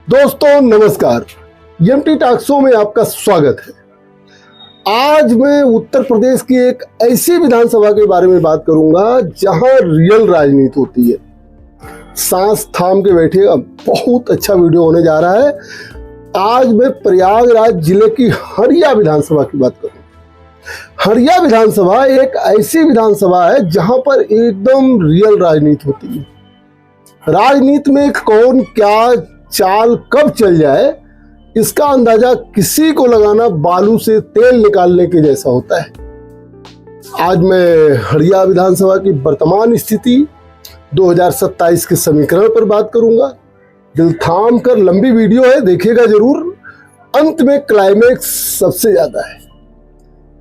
दोस्तों नमस्कार, MT talk show में आपका स्वागत है। आज मैं उत्तर प्रदेश की एक ऐसी विधानसभा के बारे में बात करूंगा जहां रियल राजनीति होती है। सांस थाम के बैठे, अब बहुत अच्छा वीडियो होने जा रहा है। आज मैं प्रयागराज जिले की हरिया विधानसभा की बात करूंगा। हरिया विधानसभा एक ऐसी विधानसभा है जहां पर एकदम रियल राजनीति होती है। राजनीति में कौन क्या चाल कब चल जाए इसका अंदाजा किसी को लगाना बालू से तेल निकालने के जैसा होता है। आज मैं हरिया विधानसभा की वर्तमान स्थिति 2027 के समीकरण पर बात करूंगा। दिल थाम कर लंबी वीडियो है, देखिएगा जरूर। अंत में क्लाइमेक्स सबसे ज्यादा है।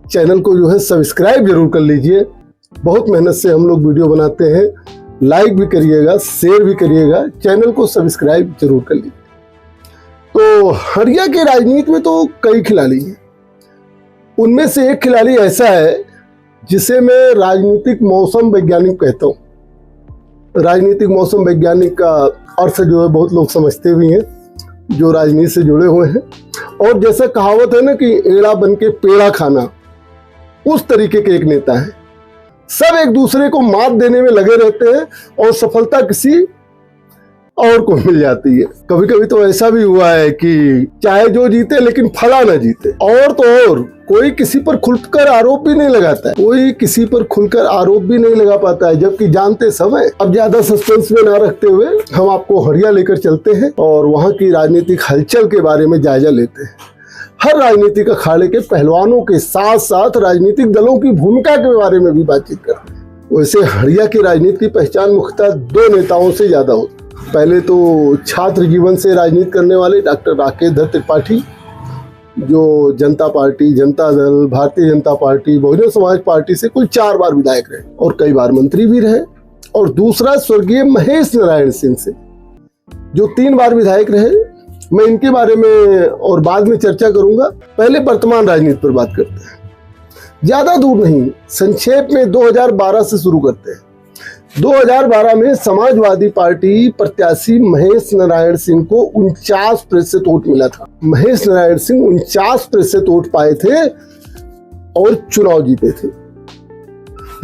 चैनल को जो है सब्सक्राइब जरूर कर लीजिए। बहुत मेहनत से हम लोग वीडियो बनाते हैं। लाइक भी करिएगा, शेयर भी करिएगा, चैनल को सब्सक्राइब जरूर कर लीजिए। तो हरिया के राजनीति में तो कई खिलाड़ी हैं। उनमें से एक खिलाड़ी ऐसा है जिसे मैं राजनीतिक मौसम वैज्ञानिक कहता हूँ। राजनीतिक मौसम वैज्ञानिक का अर्थ जो है बहुत लोग समझते भी हैं जो राजनीति से जुड़े हुए हैं। और जैसा कहावत है ना कि एड़ा बन के पेड़ा खाना, उस तरीके के एक नेता है। सब एक दूसरे को मात देने में लगे रहते हैं और सफलता किसी और को मिल जाती है। कभी कभी तो ऐसा भी हुआ है कि चाहे जो जीते लेकिन फला ना जीते। और तो और कोई किसी पर खुलकर आरोप भी नहीं लगाता है, कोई किसी पर खुलकर आरोप भी नहीं लगा पाता है, जबकि जानते सब है। अब ज्यादा सस्पेंस में ना रखते हुए हम आपको हरिया लेकर चलते हैं और वहाँ की राजनीतिक हलचल के बारे में जायजा लेते हैं। हर राजनीतिक अखाड़े के पहलवानों के साथ साथ राजनीतिक दलों की भूमिका के बारे में भी बातचीत करते हैं। वैसे हरिया की राजनीति की पहचान मुख्यतः दो नेताओं से ज्यादा होती है। पहले तो छात्र जीवन से राजनीति करने वाले डॉक्टर राकेश धर त्रिपाठी, जो जनता party, Janata Dal, Bharatiya Janata party, Bahujan Samaj party से कुल 4 बार विधायक रहे और कई बार मंत्री भी रहे। और दूसरा स्वर्गीय महेश नारायण सिंह से, जो 3 बार विधायक रहे। मैं इनके बारे में और बाद में चर्चा करूंगा। पहले वर्तमान राजनीति पर बात करते हैं। ज्यादा दूर नहीं, संक्षेप में 2012 से शुरू करते हैं। 2012 में समाजवादी पार्टी प्रत्याशी महेश नारायण सिंह को 49% वोट मिला था। महेश नारायण सिंह 49% वोट पाए थे और चुनाव जीते थे।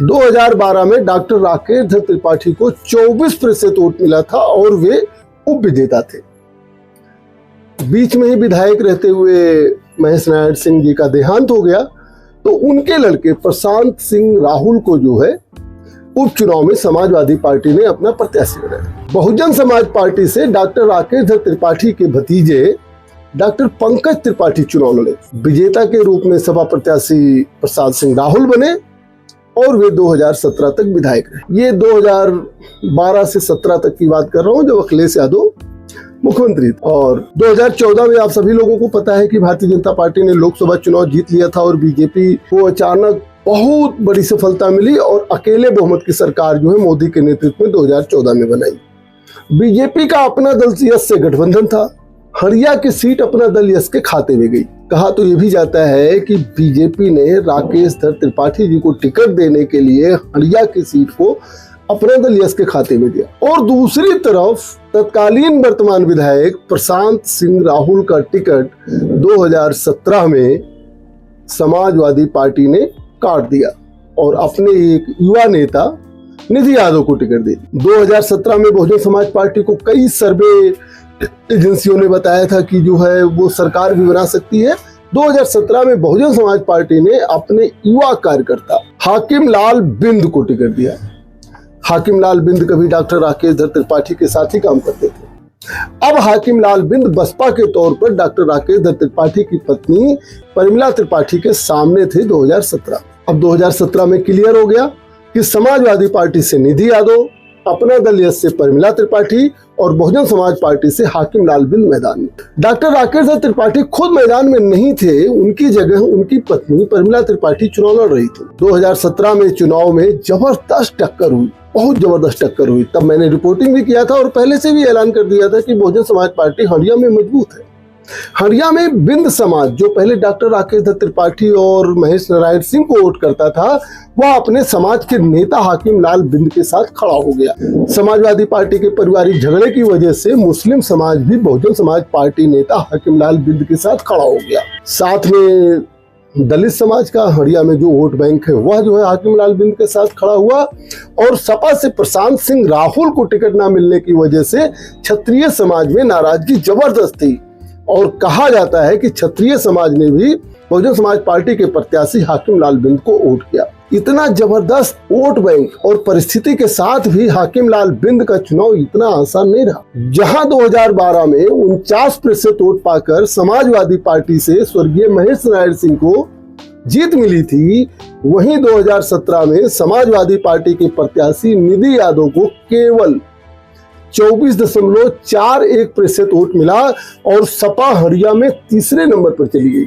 2012 में डॉक्टर राकेश धर त्रिपाठी को 24% वोट मिला था और वे उप विजेता थे। बीच में ही विधायक रहते हुए महेश नारायण सिंह जी का देहांत हो गया, तो उनके लड़के प्रशांत सिंह राहुल को जो है उपचुनाव में समाजवादी पार्टी ने अपना प्रत्याशी बनाया। बहुजन समाज पार्टी से डॉक्टर राकेश धर त्रिपाठी के भतीजे डॉक्टर पंकज त्रिपाठी चुनाव लड़े। विजेता के रूप में सपा प्रत्याशी प्रशांत सिंह राहुल बने और वे 2017 तक विधायक रहे। ये 2012 से 17 तक की बात कर रहा हूँ, जब अखिलेश यादव मुख्यमंत्री। और 2014 में आप सभी लोगों को पता है कि भारतीय जनता पार्टी ने लोकसभा चुनाव जीत लिया था और बीजेपी को अचानक बहुत बड़ी सफलता मिली और अकेले बहुमत की सरकार जो है मोदी के नेतृत्व में 2014 में बनाई। बीजेपी का अपना दल यस से गठबंधन था। हरिया की सीट अपना दल यस के खाते में गई। कहा तो ये भी जाता है कि बीजेपी ने राकेश धर त्रिपाठी जी को टिकट देने के लिए हरिया की सीट को अपना दल यस के खाते में दिया। और दूसरी तरफ तत्कालीन वर्तमान विधायक प्रशांत सिंह राहुल का टिकट 2017 में समाजवादी पार्टी ने काट दिया और अपने एक युवा नेता निधि यादव को टिकट दे दी। 2017 में बहुजन समाज पार्टी को कई सर्वे एजेंसियों ने बताया था कि जो है वो सरकार भी बना सकती है। 2017 में बहुजन समाज पार्टी ने अपने युवा कार्यकर्ता हाकिम लाल बिंद को टिकट दिया। हाकिम लाल बिंद कभी डॉक्टर राकेश धर त्रिपाठी के साथ ही काम करते थे। अब हाकिम लाल बिंद बसपा के तौर पर डॉक्टर राकेश धर त्रिपाठी की पत्नी परिमला त्रिपाठी के सामने थे 2017। अब 2017 में क्लियर हो गया कि समाजवादी पार्टी से निधि यादव, अपना दल यस से परिमला त्रिपाठी और बहुजन समाज पार्टी से हाकिम लाल बिंद मैदान में। डॉक्टर राकेश धर त्रिपाठी खुद मैदान में नहीं थे, उनकी जगह उनकी पत्नी परिमला त्रिपाठी चुनाव लड़ रही थी। 2017 में चुनाव में जबरदस्त टक्कर हुई, बहुत जबरदस्त टक्कर हुई। तब मैंने रिपोर्टिंग भी किया था और पहले से भी ऐलान कर दिया था कि बहुजन समाज पार्टी हरिया में मजबूत है। हरिया में बिंद समाज, जो पहले डॉक्टर राकेश दत्त त्रिपाठी और महेश नारायण सिंह को वोट करता था, वह अपने समाज के नेता हाकिम लाल बिंद के साथ खड़ा हो गया। समाजवादी पार्टी के पारिवारिक झगड़े की वजह से मुस्लिम समाज भी बहुजन समाज पार्टी नेता हाकिम लाल बिंद के साथ खड़ा हो गया। साथ में दलित समाज का हरिया में जो वोट बैंक है वह जो है हाकिम लाल बिंद के साथ खड़ा हुआ, और सपा से प्रशांत सिंह राहुल को टिकट न मिलने की वजह से क्षत्रिय समाज में नाराजगी जबरदस्त थी, और कहा जाता है कि क्षत्रिय समाज ने भी बहुजन समाज पार्टी के प्रत्याशी हाकिम लाल बिंद को वोट किया। इतना जबरदस्त वोट बैंक और परिस्थिति के साथ भी हाकिम लाल बिंद का चुनाव इतना आसान नहीं रहा। जहां 2012 में 49% वोट पाकर समाजवादी पार्टी से स्वर्गीय महेश नारायण सिंह को जीत मिली थी, वहीं 2017 में समाजवादी पार्टी के प्रत्याशी निधि यादव को केवल 24.41% वोट मिला और सपा हरिया में तीसरे नंबर पर चली गई।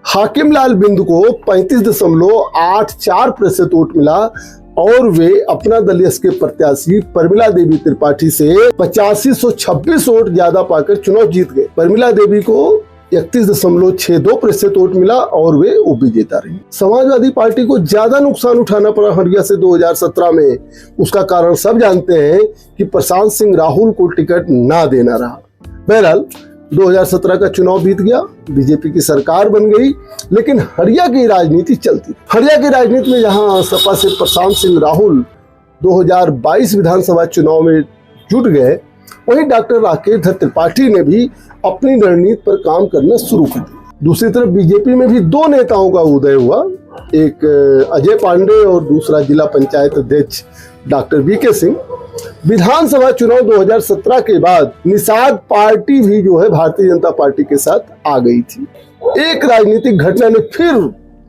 हाकिम लाल बिंद को 35.84% वोट मिला और वे अपना दल के प्रत्याशी परमिला देवी त्रिपाठी से 8526 वोट ज्यादा पाकर चुनाव जीत गए। परमिला देवी को 31.62% वोट मिला और वे उपविजेता रही। समाजवादी पार्टी को ज्यादा नुकसान उठाना पड़ा हरिया से 2017 में। उसका कारण सब जानते हैं कि प्रशांत सिंह राहुल को टिकट ना देना रहा। बहरहाल 2017 का चुनाव बीत गया, बीजेपी की सरकार बन गई, लेकिन हरिया की राजनीति चलती। हरिया की राजनीति में जहां सपा से प्रशांत सिंह राहुल 2022 विधानसभा चुनाव में जुट गए, वहीं डॉक्टर राकेश दत्त त्रिपाठी ने भी अपनी रणनीति पर काम करना शुरू कर दिया। दूसरी तरफ बीजेपी में भी दो नेताओं का उदय हुआ, एक अजय पांडे और दूसरा जिला पंचायत अध्यक्ष डॉक्टर वीके सिंह। विधानसभा चुनाव 2017 के बाद निषाद पार्टी भी जो है भारतीय जनता पार्टी के साथ आ गई थी। एक राजनीतिक घटना ने फिर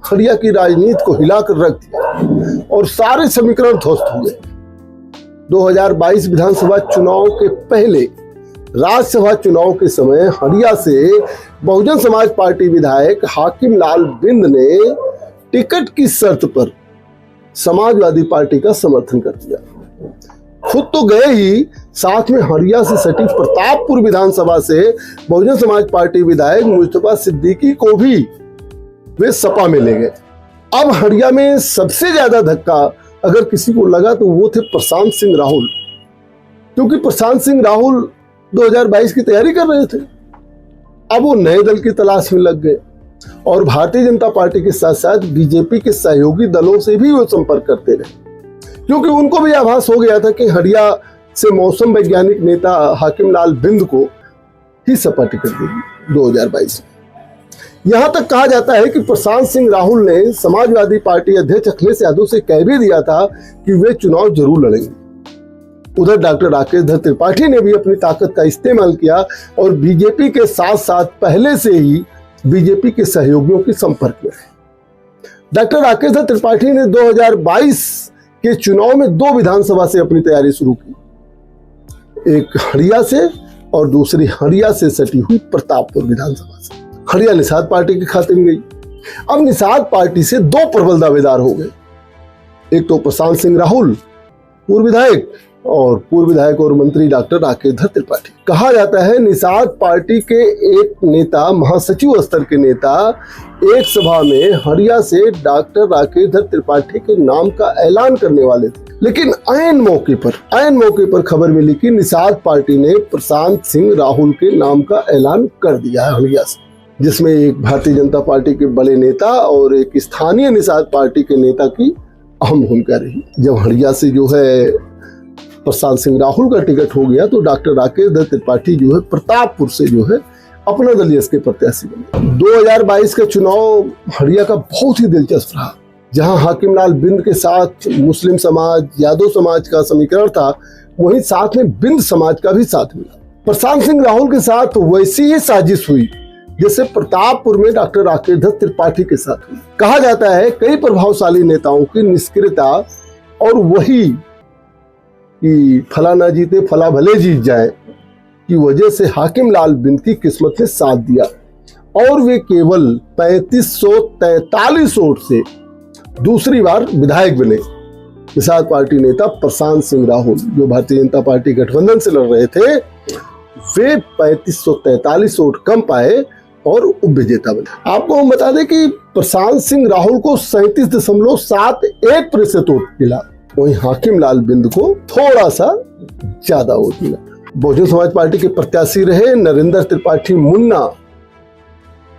हरिया की राजनीति को हिलाकर रख दिया और सारे समीकरण ध्वस्त हो गए। 2022 विधानसभा चुनाव के पहले राज्यसभा चुनाव के समय हरिया से बहुजन समाज पार्टी विधायक हाकिम लाल बिंद ने टिकट की शर्त पर समाजवादी पार्टी का समर्थन कर दिया। खुद तो गए ही, साथ में हरिया से सटी प्रतापपुर विधानसभा से बहुजन समाज पार्टी विधायक मुस्तफा सिद्दीकी को भी वे सपा में ले गए। अब हरिया में सबसे ज्यादा धक्का अगर किसी को लगा तो वो थे प्रशांत सिंह राहुल, क्योंकि प्रशांत सिंह राहुल 2022 की तैयारी कर रहे थे। अब वो नए दल की तलाश में लग गए और भारतीय जनता पार्टी के साथ साथ बीजेपी के सहयोगी दलों से भी वो संपर्क करते रहे, क्योंकि उनको भी आभास हो गया था कि हरिया से मौसम वैज्ञानिक नेता हाकिम लाल बिंद को ही सपा टिकट देगी 2022 में। यहां तक कहा जाता है कि प्रशांत सिंह राहुल ने समाजवादी पार्टी अध्यक्ष अखिलेश यादव से कह भी दिया था कि वे चुनाव जरूर लड़ेंगे। उधर डॉक्टर राकेश दत्त त्रिपाठी ने भी अपनी ताकत का इस्तेमाल किया और बीजेपी के साथ साथ पहले से ही बीजेपी के सहयोगियों के संपर्क में रहे। डॉक्टर राकेश दत्त त्रिपाठी ने 2022 के चुनाव में 2 विधानसभा से अपनी तैयारी शुरू की, एक हरिया से और दूसरी हरिया से सटी हुई प्रतापपुर विधानसभा से। हरिया निषाद पार्टी के खाते में गई। अब निषाद पार्टी से 2 प्रबल दावेदार हो गए, एक तो प्रशांत सिंह राहुल पूर्व विधायक और मंत्री डॉक्टर राकेश दत्त त्रिपाठी। कहा जाता है निषाद पार्टी के एक नेता, महासचिव स्तर के नेता, एक सभा में हरिया से डॉक्टर राकेश दत्त त्रिपाठी के नाम का ऐलान करने वाले थे, लेकिन ऐन मौके पर खबर मिली कि निषाद पार्टी ने प्रशांत सिंह राहुल के नाम का ऐलान कर दिया है हरिया से, जिसमें एक भारतीय जनता पार्टी के बड़े नेता और एक स्थानीय निषाद पार्टी के नेता की अहम भूमिका रही। जब हरिया से जो है प्रशांत सिंह राहुल का टिकट हो गया तो डॉक्टर राकेश दत्त त्रिपाठी जो है प्रतापपुर से जो है अपना दलीय के प्रत्याशी बने। 2022 का चुनाव हरिया का बहुत ही दिलचस्प रहा, जहां हाकिम लाल बिंद के साथ मुस्लिम समाज, यादव समाज का समीकरण था, वहीं साथ में बिंद समाज का भी साथ मिला। प्रशांत सिंह राहुल के साथ वैसी ही साजिश हुई जैसे प्रतापपुर में डॉक्टर राकेश दत्त त्रिपाठी के साथ हुई। कहा जाता है कई प्रभावशाली नेताओं की निष्क्रियता और वही कि फला ना जीते फला भले जीत जाए की वजह से हाकिम लाल बिंद की किस्मत ने साथ दिया और वे केवल 3543 वोट से दूसरी बार विधायक बने। निषाद पार्टी नेता प्रशांत सिंह राहुल, जो भारतीय जनता पार्टी गठबंधन से लड़ रहे थे, वे 3543 वोट कम पाए और उपविजेता बने। आपको हम बता दें कि प्रशांत सिंह राहुल को 37.71% वोट मिला, वहीं हाकिम लाल बिंद को थोड़ा सा ज्यादा वोट मिला। बहुजन समाज पार्टी के प्रत्याशी रहे नरेंद्र त्रिपाठी, मुन्ना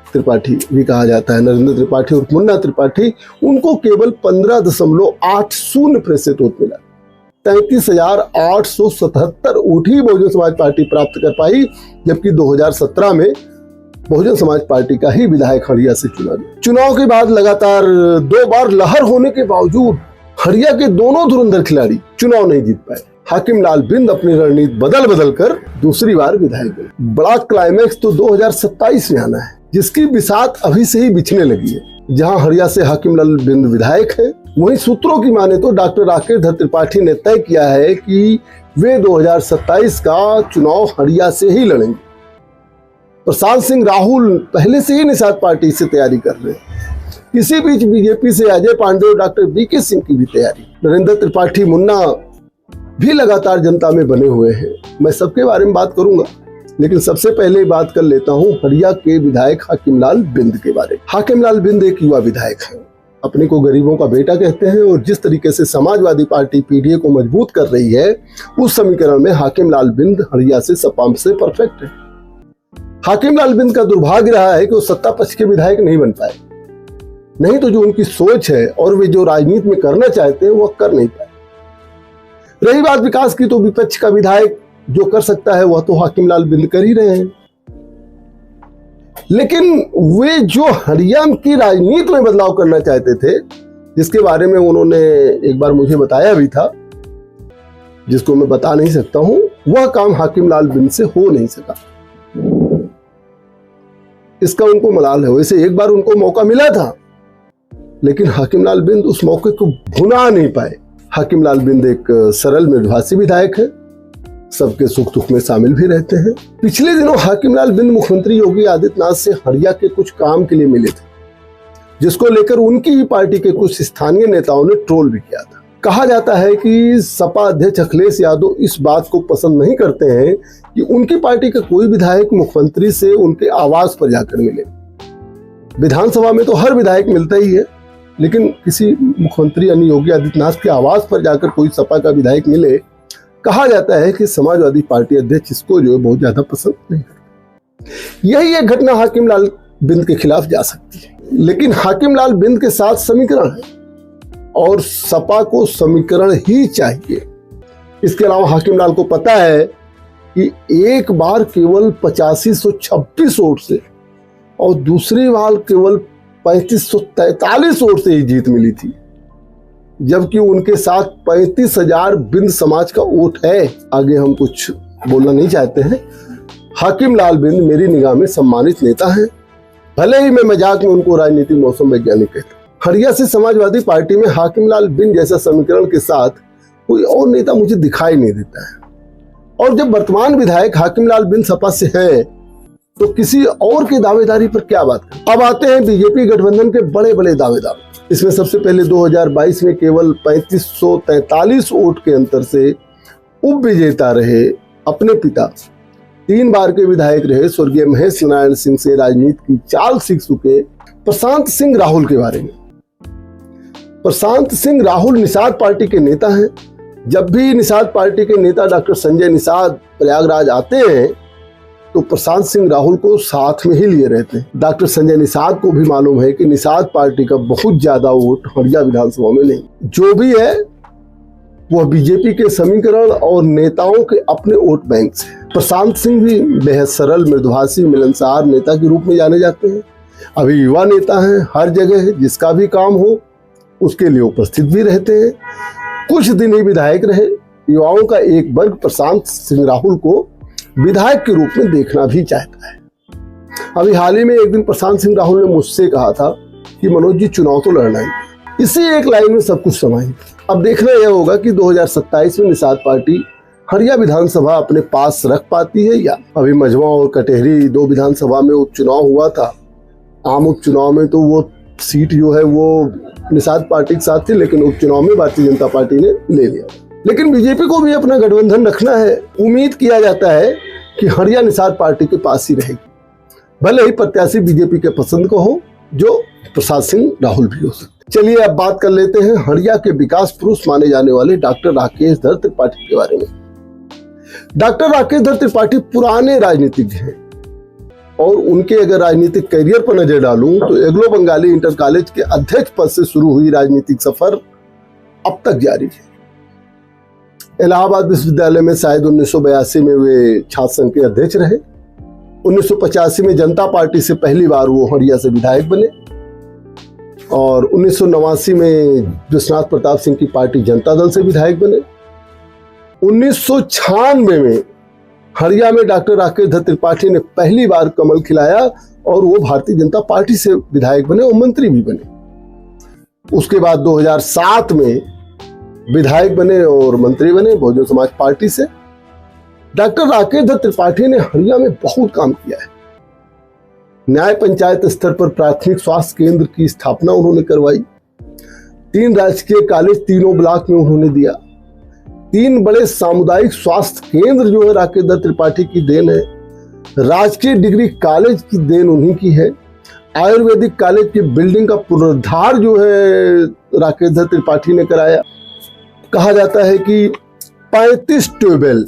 त्रिपाठी भी कहा जाता है, नरेंद्र त्रिपाठी और मुन्ना त्रिपाठी, उनको केवल 15.80% वोट मिला। 33,877 वोट ही बहुजन समाज पार्टी प्राप्त कर पाई, जबकि 2017 में बहुजन समाज पार्टी का ही विधायक हड़िया से चुना गया। चुनाव के बाद लगातार 2 बार लहर होने के बावजूद हड़िया के दोनों धुरंधर खिलाड़ी चुनाव नहीं जीत पाए। हाकिम लाल बिंद अपनी रणनीति बदल कर दूसरी बार विधायक बने। बड़ा क्लाइमैक्स तो 2027 में आना है, जिसकी बिसात अभी से ही बिछने लगी है। जहां हड़िया से हाकिम लाल बिंद विधायक है, वहीं सूत्रों की माने तो डॉक्टर राकेश धर त्रिपाठी ने तय किया है कि वे 2027 का चुनाव हड़िया से ही लड़ेंगे। प्रशांत सिंह राहुल पहले से ही निषाद पार्टी से तैयारी कर रहे हैं। इसी बीच बीजेपी से अजय पांडे और डॉक्टर बीके सिंह की भी तैयारी। नरेंद्र त्रिपाठी, मुन्ना भी लगातार जनता में बने हुए हैं। मैं सबके बारे में बात करूंगा, लेकिन सबसे पहले बात कर लेता हूं हड़िया के विधायक हाकिम लाल बिंद के बारे में। हाकिम लाल बिंद एक युवा विधायक है, अपने को गरीबों का बेटा कहते हैं, और जिस तरीके से समाजवादी पार्टी पीडीए को मजबूत कर रही है, उस समीकरण में हाकिम लाल बिंद हड़िया से सपा से परफेक्ट है। हाकिम लाल बिंद का दुर्भाग्य रहा है कि वो सत्ता पक्ष के विधायक नहीं बन पाए, नहीं तो जो उनकी सोच है और वे जो राजनीति में करना चाहते हैं वह कर नहीं पाए। रही बात विकास की, तो विपक्ष का विधायक जो कर सकता है वह तो हाकिम लाल बिंद कर ही रहे हैं, लेकिन वे जो हड़िया की राजनीति में बदलाव करना चाहते थे, जिसके बारे में उन्होंने एक बार मुझे बताया भी था, जिसको मैं बता नहीं सकता हूं, वह काम हाकिम लाल बिंद से हो नहीं सका। इसका उनको मलाल है। वैसे एक बार उनको मौका मिला था, लेकिन हाकिम लाल बिंद उस मौके को भुना नहीं पाए। हाकिम लाल बिंद एक सरल मृदुभाषी विधायक है, सबके सुख दुख में शामिल भी रहते हैं। पिछले दिनों हाकिम लाल बिंद मुख्यमंत्री योगी आदित्यनाथ से हड़िया के कुछ काम के लिए मिले थे, जिसको लेकर उनकी ही पार्टी के कुछ स्थानीय नेताओं ने ट्रोल भी किया था। कहा जाता है कि सपा अध्यक्ष अखिलेश यादव इस बात को पसंद नहीं करते हैं कि उनकी पार्टी का कोई विधायक मुख्यमंत्री से उनके आवास पर जाकर मिले। विधानसभा में तो हर विधायक मिलता ही है, लेकिन किसी मुख्यमंत्री यानी योगी आदित्यनाथ के आवास पर जाकर कोई सपा का विधायक मिले, कहा जाता है कि समाजवादी पार्टी अध्यक्ष इसको जो है बहुत ज्यादा पसंद नहीं करते। यही एक घटना हाकिम लाल बिंद के खिलाफ जा सकती है, लेकिन हाकिम लाल बिंद के साथ समीकरण है और सपा को समीकरण ही चाहिए। इसके अलावा हाकिम लाल को पता है कि एक बार केवल 8526 वोट से और दूसरी बार केवल 3543 वोट से ही जीत मिली थी, जबकि उनके साथ 35,000 बिंद समाज का वोट है। आगे हम कुछ बोलना नहीं चाहते हैं। हाकिम लाल बिंद मेरी निगाह में सम्मानित नेता हैं, भले ही मैं मजाक में उनको राजनीतिक मौसम वैज्ञानिक कहता हूं। हड़िया से समाजवादी पार्टी में हाकिम लाल बिंद जैसा समीकरण के साथ कोई और नेता मुझे दिखाई नहीं देता है, और जब वर्तमान विधायक हाकिम लाल बिंद सपा से है, तो किसी और की दावेदारी पर क्या बात करें। अब आते हैं बीजेपी गठबंधन के बड़े बड़े दावेदार। इसमें सबसे पहले 2022 में केवल 3543 वोट के अंतर से उप विजेता रहे अपने पिता, 3 बार के विधायक रहे स्वर्गीय महेश नारायण सिंह से राजनीति की चाल सीख चुके प्रशांत सिंह राहुल के बारे में। प्रशांत सिंह राहुल निषाद पार्टी के नेता हैं। जब भी निषाद पार्टी के नेता डॉक्टर संजय निषाद प्रयागराज आते हैं, तो प्रशांत सिंह राहुल को साथ में ही लिए रहते हैं। डॉक्टर संजय निषाद को भी मालूम है कि निषाद पार्टी का बहुत ज्यादा वोट हड़िया विधानसभा में नहीं, जो भी है वह बीजेपी के समीकरण और नेताओं के अपने वोट बैंक से। प्रशांत सिंह भी बेहद सरल, मृदुभाषी, मिलनसार नेता के रूप में जाने जाते हैं। अभी युवा नेता हैं, हर जगह जिसका भी काम हो उसके लिए उपस्थित भी रहते हैं। कुछ दिन ही विधायक रहे। युवाओं का एक वर्ग प्रशांत सिंह राहुल को विधायक के रूप में देखना भी चाहता है। अभी हाल ही में एक दिन प्रशांत सिंह राहुल ने मुझसे कहा था कि मनोज जी चुनाव तो लड़ना ही, इसी एक लाइन में सब कुछ समाएंगे। अब देखना यह होगा कि 2027 में निषाद पार्टी हड़िया विधानसभा अपने पास रख पाती है या। अभी मझवा और कटेहरी 2 विधानसभा में उपचुनाव हुआ था। आम उपचुनाव में तो वो सीट जो है वो निषाद पार्टी के साथ थी, लेकिन उपचुनाव में भारतीय जनता पार्टी ने ले लिया। लेकिन बीजेपी को भी अपना गठबंधन रखना है। उम्मीद किया जाता है कि हरिया निषाद पार्टी के पास ही रहेगी, भले ही प्रत्याशी बीजेपी के पसंद को हो, जो प्रसाद सिंह राहुल भी हो सकते। चलिए अब बात कर लेते हैं हरिया के विकास पुरुष माने जाने वाले डॉक्टर राकेश धर त्रिपाठी के बारे में। डॉक्टर राकेश धर त्रिपाठी पुराने राजनीतिज्ञ हैं और उनके अगर राजनीतिक करियर पर नजर डालूं तो एग्लो बंगाली इंटर कॉलेज के अध्यक्ष पद से शुरू हुई राजनीतिक सफर अब तक जारी है। इलाहाबाद विश्वविद्यालय में शायद 1982 में वे छात्र संघ के अध्यक्ष रहे। 1985 में जनता पार्टी से पहली बार वो हरिया से विधायक बने और 1989 में विश्वनाथ प्रताप सिंह की पार्टी जनता दल से विधायक बने। 1996 में हरिया में डॉक्टर राकेश धर त्रिपाठी ने पहली बार कमल खिलाया और वो भारतीय जनता पार्टी से विधायक बने और मंत्री भी बने। उसके बाद 2007 में विधायक बने और मंत्री बने बहुजन समाज पार्टी से। डॉक्टर राकेश धर त्रिपाठी ने हरिया में बहुत काम किया है। न्याय पंचायत स्तर पर प्राथमिक स्वास्थ्य केंद्र की स्थापना उन्होंने करवाई। 3 राजकीय कॉलेज तीनों ब्लॉक में उन्होंने दिया। 3 बड़े सामुदायिक स्वास्थ्य केंद्र जो है राकेश धर त्रिपाठी की देन है। राजकीय डिग्री कॉलेज की देन उन्हीं की है। आयुर्वेदिक कॉलेज की बिल्डिंग का पुनरुद्धार जो है राकेश धर त्रिपाठी ने कराया। कहा जाता है कि 35 ट्यूबवेल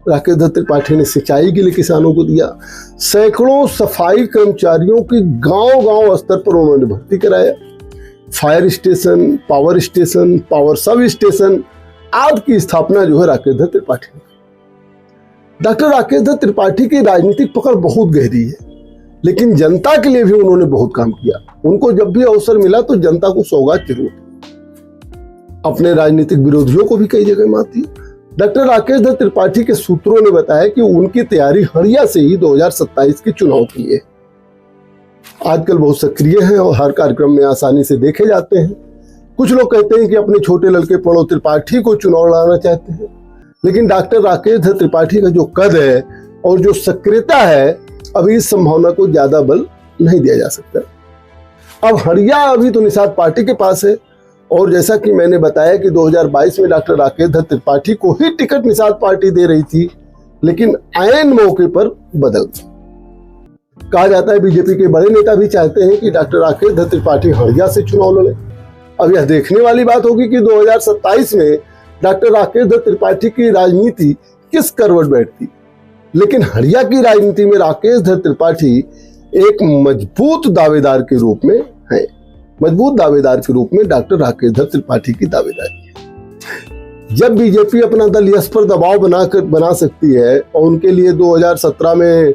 राकेश धर त्रिपाठी ने सिंचाई के लिए किसानों को दिया। सैकड़ों सफाई कर्मचारियों की गांव-गांव स्तर पर उन्होंने भर्ती कराया। Fire station, power sub station आदि की स्थापना जो है राकेश धर त्रिपाठी ने। डॉक्टर राकेश धर त्रिपाठी की राजनीतिक पकड़ बहुत गहरी है, लेकिन जनता के लिए भी उन्होंने बहुत काम किया। उनको जब भी अवसर मिला तो जनता को सौगात जरूर दी। अपने राजनीतिक विरोधियों को भी कई जगह मात दी। डॉक्टर राकेश धर त्रिपाठी के सूत्रों ने बताया कि उनकी तैयारी हरिया से ही 2027 के चुनाव की है। आजकल बहुत सक्रिय हैं और हर कार्यक्रम में आसानी से देखे जाते हैं। कुछ लोग कहते हैं कि अपने छोटे लड़के प्रणव त्रिपाठी को चुनाव लड़ाना चाहते हैं, लेकिन डॉक्टर राकेश धर त्रिपाठी का जो कद है और जो सक्रियता है, अभी इस संभावना को ज्यादा बल नहीं दिया जा सकता। अब हरिया अभी तो निषाद पार्टी के पास है और जैसा कि मैंने बताया कि 2022 में डॉक्टर राकेश धर त्रिपाठी को ही टिकट निषाद पार्टी दे रही थी, लेकिन ऐन मौके पर बदल गई। कहा जाता है बीजेपी के बड़े नेता भी चाहते हैं कि डॉक्टर राकेश धर त्रिपाठी हरिया से चुनाव लड़े। अब यह देखने वाली बात होगी कि 2027 में डॉक्टर राकेश धर त्रिपाठी की राजनीति किस करवट बैठती, लेकिन हरिया की राजनीति में राकेश धर त्रिपाठी एक मजबूत दावेदार के रूप में है। मजबूत दावेदार के रूप में डॉक्टर राकेश धर त्रिपाठी की दावेदारी है। जब बीजेपी अपना दल यश पर दबाव बना सकती है और उनके लिए 2017 में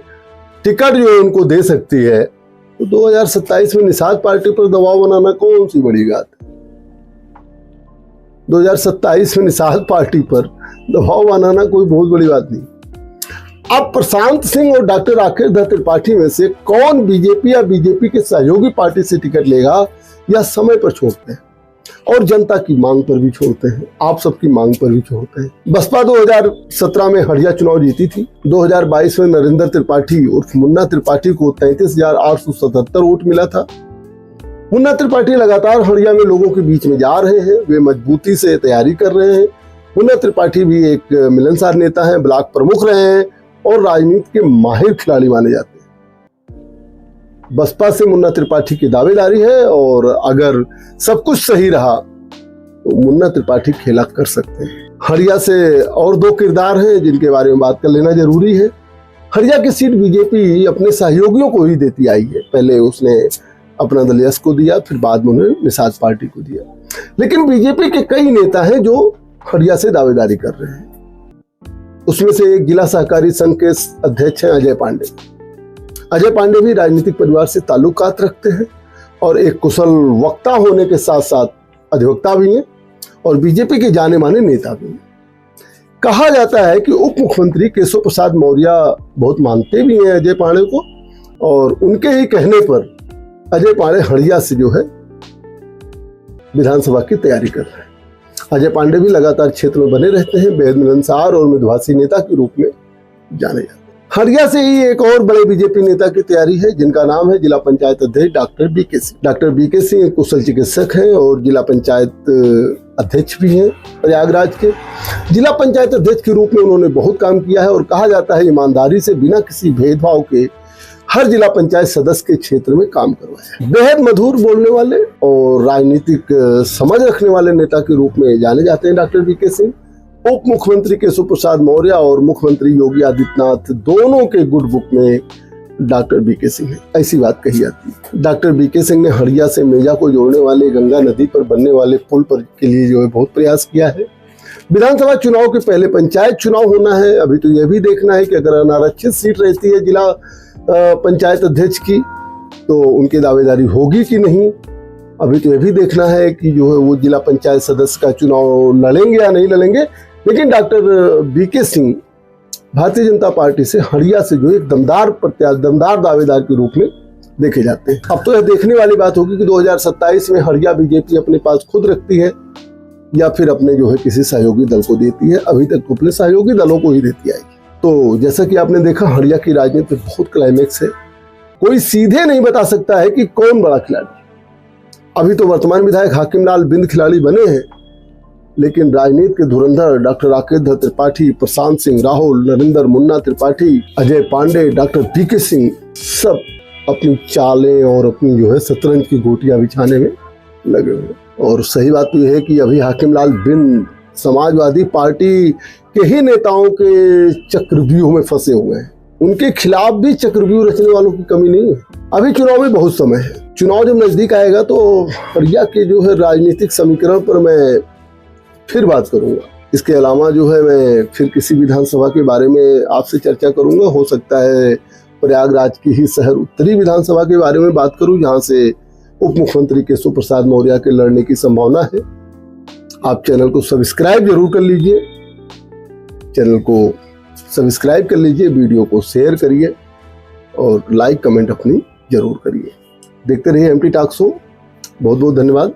टिकट जो है उनको दे सकती है, तो 2027 में निषाद पार्टी पर दबाव बनाना कौन सी बड़ी बात है। 2027 में निषाद पार्टी पर दबाव बनाना कोई बहुत बड़ी बात नहीं। अब प्रशांत सिंह और डॉक्टर राकेश धर त्रिपाठी में से कौन बीजेपी या बीजेपी के सहयोगी पार्टी से टिकट लेगा, या समय पर छोड़ते हैं और जनता की मांग पर भी छोड़ते हैं, आप सबकी मांग पर भी छोड़ते हैं। बसपा 2017 में हरिया चुनाव जीती थी। 2022 में नरेंद्र त्रिपाठी उर्फ मुन्ना त्रिपाठी को 33,877 वोट मिला था। मुन्ना त्रिपाठी लगातार हरिया में लोगों के बीच में जा रहे हैं, वे मजबूती से तैयारी कर रहे हैं। मुन्ना त्रिपाठी भी एक मिलनसार नेता हैं, ब्लॉक प्रमुख रहे हैं और राजनीति के माहिर खिलाड़ी माने जाते हैं। बसपा से मुन्ना त्रिपाठी की दावेदारी है और अगर सब कुछ सही रहा तो मुन्ना त्रिपाठी खेला कर सकते हैं। हरिया से और 2 किरदार हैं जिनके बारे में बात कर लेना जरूरी है। हरिया की सीट बीजेपी अपने सहयोगियों को ही देती आई है। पहले उसने अपना दल यश को दिया, फिर बाद में उन्होंने निषाद पार्टी को दिया, लेकिन बीजेपी के कई नेता हैं जो हरिया से दावेदारी कर रहे हैं। उसमें से एक जिला सहकारी संघ के अध्यक्ष हैं अजय पांडे। अजय पांडे भी राजनीतिक परिवार से ताल्लुकात रखते हैं और एक कुशल वक्ता होने के साथ साथ अधिवक्ता भी हैं और बीजेपी के जाने माने नेता भी हैं। कहा जाता है कि उप मुख्यमंत्री केशव प्रसाद मौर्य बहुत मानते भी हैं अजय पांडे को और उनके ही कहने पर अजय पांडे हरिया से जो है विधानसभा की तैयारी कर रहे हैं। अजय पांडे भी लगातार क्षेत्र में बने रहते हैं, बेहद मिलनसार और मृदुभाषी नेता के रूप में जाने जाते हैं। हरिया से ही एक और बड़े बीजेपी नेता की तैयारी है जिनका नाम है जिला पंचायत अध्यक्ष doctor BK Singh. Doctor BK Singh एक कुशल चिकित्सक हैं और जिला पंचायत अध्यक्ष भी हैं प्रयागराज के। जिला पंचायत अध्यक्ष के रूप में उन्होंने बहुत काम किया है और कहा जाता है ईमानदारी से बिना किसी भेदभाव के हर जिला पंचायत सदस्य के क्षेत्र में काम करवाया। बेहद मधुर बोलने वाले और राजनीतिक समझ रखने वाले नेता के रूप में जाने जाते हैं डॉक्टर वीके सिंह। उप मुख्यमंत्री केशव प्रसाद मौर्य और मुख्यमंत्री योगी आदित्यनाथ दोनों के गुड बुक में डॉक्टर वीके सिंह है, ऐसी बात कही जाती है। डॉक्टर वीके सिंह ने हड़िया से मेजा को जोड़ने वाले गंगा नदी पर बनने वाले पुल पर के लिए जो है बहुत प्रयास किया है। विधानसभा चुनाव के पहले पंचायत चुनाव होना है। अभी तो यह भी देखना है कि अगर अनारक्षित सीट रहती है जिला पंचायत अध्यक्ष की तो उनकी दावेदारी होगी कि नहीं। अभी तो यह भी देखना है कि जो है वो जिला पंचायत सदस्य का चुनाव लड़ेंगे या नहीं लड़ेंगे। लेकिन doctor VK Singh Bharatiya Janata party से हड़िया से जो एक दमदार दावेदार के रूप में देखे जाते हैं। अब तो यह देखने वाली बात होगी कि 2027 में हड़िया बीजेपी अपने पास खुद रखती है या फिर अपने जो है किसी सहयोगी दल को देती है। अभी तक तो अपने सहयोगी दलों को ही देती आएगी। तो जैसा कि आपने देखा हड़िया की राजनीति में बहुत क्लाइमेक्स है। कोई सीधे नहीं बता सकता है कि कौन बड़ा खिलाड़ी। अभी तो वर्तमान विधायक हाकिम लाल बिंद खिलाड़ी बने हैं, लेकिन राजनीति के धुरंधर doctor Rakesh Tripathi, Prashant Singh Rahul, Narendra Munna Tripathi, Ajay Pandey, doctor VK Singh सब अपनी चालें और अपनी जो है शतरंज की गोटियां बिछाने में लगे हुए। और सही बात तो यह है कि अभी हाकिम लाल बिंद समाजवादी पार्टी के ही नेताओं के चक्रव्यूह में फंसे हुए हैं। उनके खिलाफ भी चक्रव्यूह रचने वालों की कमी नहीं है। अभी चुनाव में बहुत समय है। चुनाव जब नजदीक आएगा तो हड़िया के जो है राजनीतिक समीकरण पर मैं फिर बात करूंगा। इसके अलावा जो है मैं फिर किसी विधानसभा के बारे में आपसे चर्चा करूंगा। हो सकता है प्रयागराज की ही शहर उत्तरी विधानसभा के बारे में बात करूं, जहां से उप मुख्यमंत्री केशव प्रसाद मौर्य के लड़ने की संभावना है। आप चैनल को सब्सक्राइब जरूर कर लीजिए, वीडियो को शेयर करिए और लाइक कमेंट अपनी जरूर करिए। देखते रहिए एमटी टॉक शो। बहुत बहुत धन्यवाद।